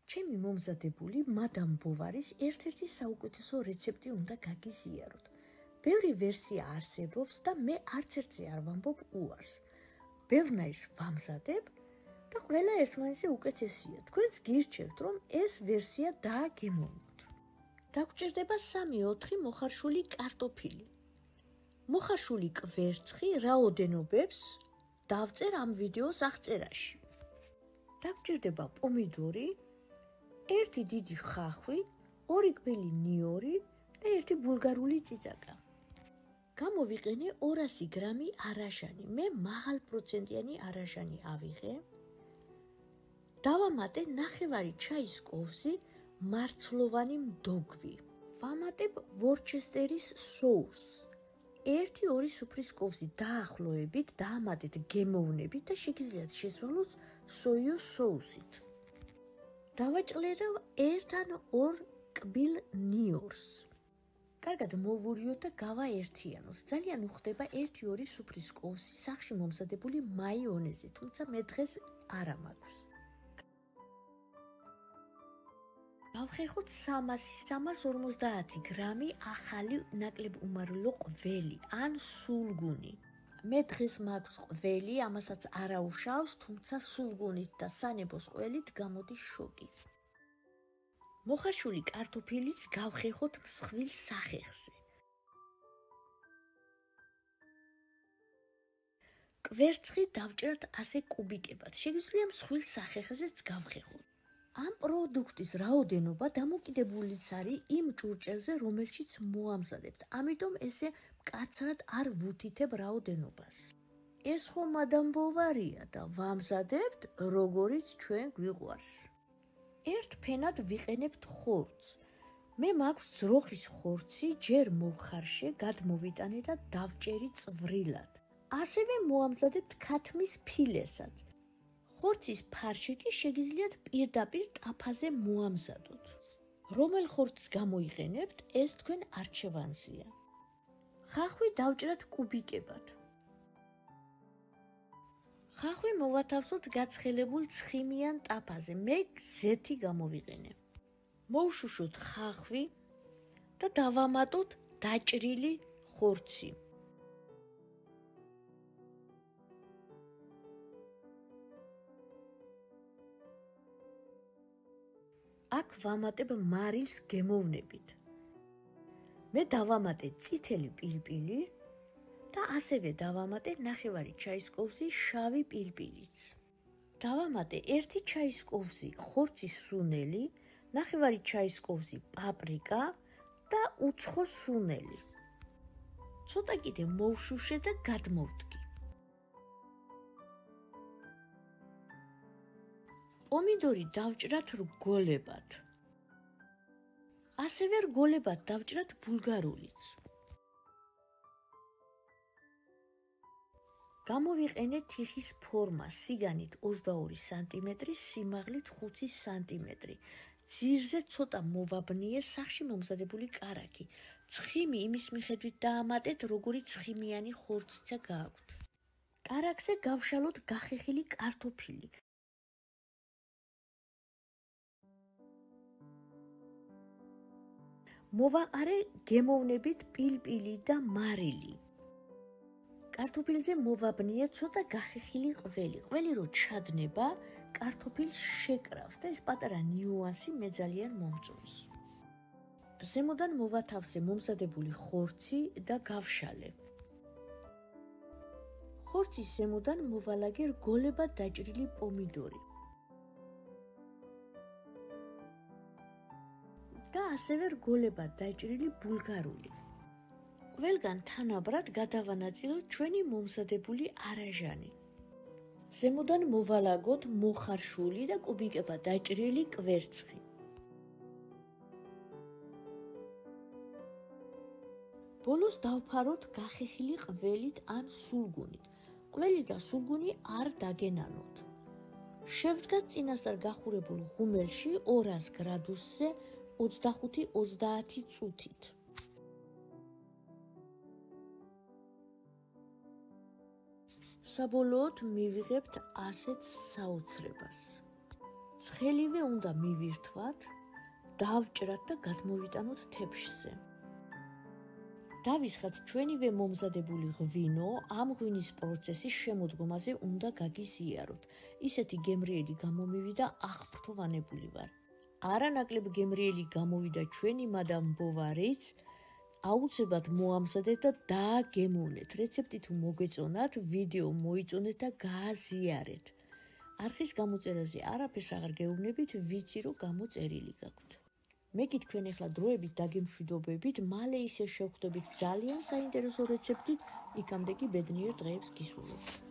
ჩემი მომზადებული მადამ ბოვარის ერთ-ერთი საუკეთესო რეცეპტი უნდა გაგიზიაროთ. ბევრი ვერსია არსებობს და მე არც ერთზე არ ვამბობ უარს. ბევრნაირს ვამზადებ და ყველა ერთმანეთზე უკეთესია. თქვენც გირჩევთ, რომ ეს ვერსია დააგემოვნოთ. დაგჭირდება 3-4 მოხარშული კარტოფილი. მოხარშული კვერცხი რაოდენობებს დავწერ ამ ვიდეოს აღწერაში. დაგჭირდება პომიდორი, 1 დიდი ხახვი, 2 კბილი ნიორი და 1 ბულგარული წიწაკა. გამოვიყენე 200 გრამი არაჟანი. მე მაღალპროცენტიანი არაჟანი ავიღე. დავამატე 1/2 ჩაის კოვზი მარცლოვანი მდოგვი. ვამატებ ვორჩესტერის соуს. 1-2 სუფრის კოვზი დაახლოებით დაამატეთ გემოვნებით და შეგიძლიათ შესვალოთ სოიოს соусით. დავაჭყლერავ 1-2 კბილ ნიორს. კარგად მოვურიოთ და გავაერთიანოთ. ძალიან უხდება 1-2 სუფრის კოვზი სახში მომზადებული მაიონეზე, თუმცა მე დღეს არა მაქვს. გავხეხოთ 350 გრამი ახალი ნაკლებ უმარილო ყველი ან სულგუნი. მე დღეს მაქვს ყველი, ამასაც არ აუშავს, თუმცა სულგუნით და სანებოს ყველით გამოდის შოკი. მოხარშული კარტოფილიც გავხეხოთ მსხვილ სახეხზე. კვერცხი დავჭერთ ასე კუბიკებად. შეგიძლია მსხვილ სახეხზეც გავხეხოთ. ამ პროდუქტის რაოდენობა დამოკიდებულიც არის იმ ჭურჭელზე, რომელშიც მოამზადებთ. ამიტომ ესე მკაცრად არ ვუთითებ რაოდენობას. ეს ხო მადამ ბოვარია და ვამზადებთ, როგორიც ჩვენ გვიყვარს. ერთ ფენად ვიყენებთ ხორცს. მე მაქვს ძროხის ხორცი, ჯერ მოვხარშე, გადმოვიტანე და დავჭერი წვრილად. ასევე მოამზადებთ ქათმის ფილესაც. ხორცის ფარში კი შეგიძლიათ პირდაპირ ტაფაზე მოამზადოთ. რომელ ხორცს გამოიყენებთ, ეს თქვენ არჩევანზეა. ხახვი დავჭრათ კუბიკებად. ხახვი მოვათავსოთ გაცხელებულ ცხიმიან ტაფაზე. მე ზეთი გამოვიყენე. მოვშუშოთ ხახვი და დავამატოთ დაჭრილი ხორცი. აქ ვამატებ მარილს გემოვნებით. მე დავამატე წითელი პილპილი და ასევე დავამატე 1/2 ჩაის კოვზი შავი პილპილიც. დავამატე 1 ჩაის კოვზი ხორცის სუნელი, 1/2 ჩაის კოვზი პაპრიკა და უცხო სუნელი. ცოტა კიდე მოვშუშე და გადმოვდგი. პომიდორი დავჭრათ რგოლებად. ასევე რგოლებად დავჭრათ ბულგარულიც. გამოვიყენე თიხის ფორმა, სიგანით 22 სანტიმეტრი, სიმაღლით 5 სანტიმეტრი. ძირზე ცოტა მოვაბნიე სახში მომზადებული კარაქი. ცხიმი იმის მიხედვით დაამატეთ, როგორი ცხიმიანი ხორციცა გააქვთ. კარაქზე გავშალოთ გახეხილი კარტოფილი. მოვაყარე გემოვნებით პილპილი და მარილი. კარტოფილზე მოვაბნიე ცოტა გახეხილი ყველი. ყველი რო ჩადნება, კარტოფილს შეკრავს და ეს პატარა ნიუანსი მე ძალიან მომწონს. ზემოდან მოვათავსე მომზადებული ხორცი და გავშალე. ხორცის ზემოდან მოვალაგე რგოლებად დაჭრილი პომიდორი. და ასევე რგოლებად დაჭრილი ბულგარული. ყველგან თანაბრად გადავანაწილოთ ჩვენი მომზადებული არაჟანი. ზემოდან მოვალაგოთ მოხარშული და კუბიკებად დაჭრილი კვერცხი. ბოლოს დავფაროთ გახეხილი ყველით ან სულგუნით. ყველი და სულგუნი არ დაგენანოთ. შევდგათ წინასწარ გახურებულ ღუმელში 200 გრადუსზე 25-30 წუთით. საბოლოოდ მივიღებთ ასეთ საოცრებას. ცხელივე უნდა მივირთვათ, დავჭრათ და გადმოვიტანოთ თეფშზე. დავისხათ ჩვენივე მომზადებული ღვინო, ამ ღვინის პროცესის შემოდგომაზე უნდა გაგიზიაროთ. ისეთი გემრიელი გამომივიდა, აღფრთოვანებული ვარ. არანაკლებ გემრიელი გამოვიდა ჩვენი მადამ ბოვარიც, აუცილებლად მოამზადეთ და დააგემოვნეთ. რეცეპტი თუ მოგეწონათ, ვიდეო მოიწონეთ და გააზიარეთ. არხის გამოწერაზე არაფერს აღარ გეუბნებით, ვიცი რომ გამოწერილი გაქვთ. მე კი თქვენ ახლა დროებით დაგემშვიდობებით, მალე ისე შევხვდებით ძალიან საინტერესო რეცეპტით, იქამდე კი ბედნიერ დღეებს გისურვებთ.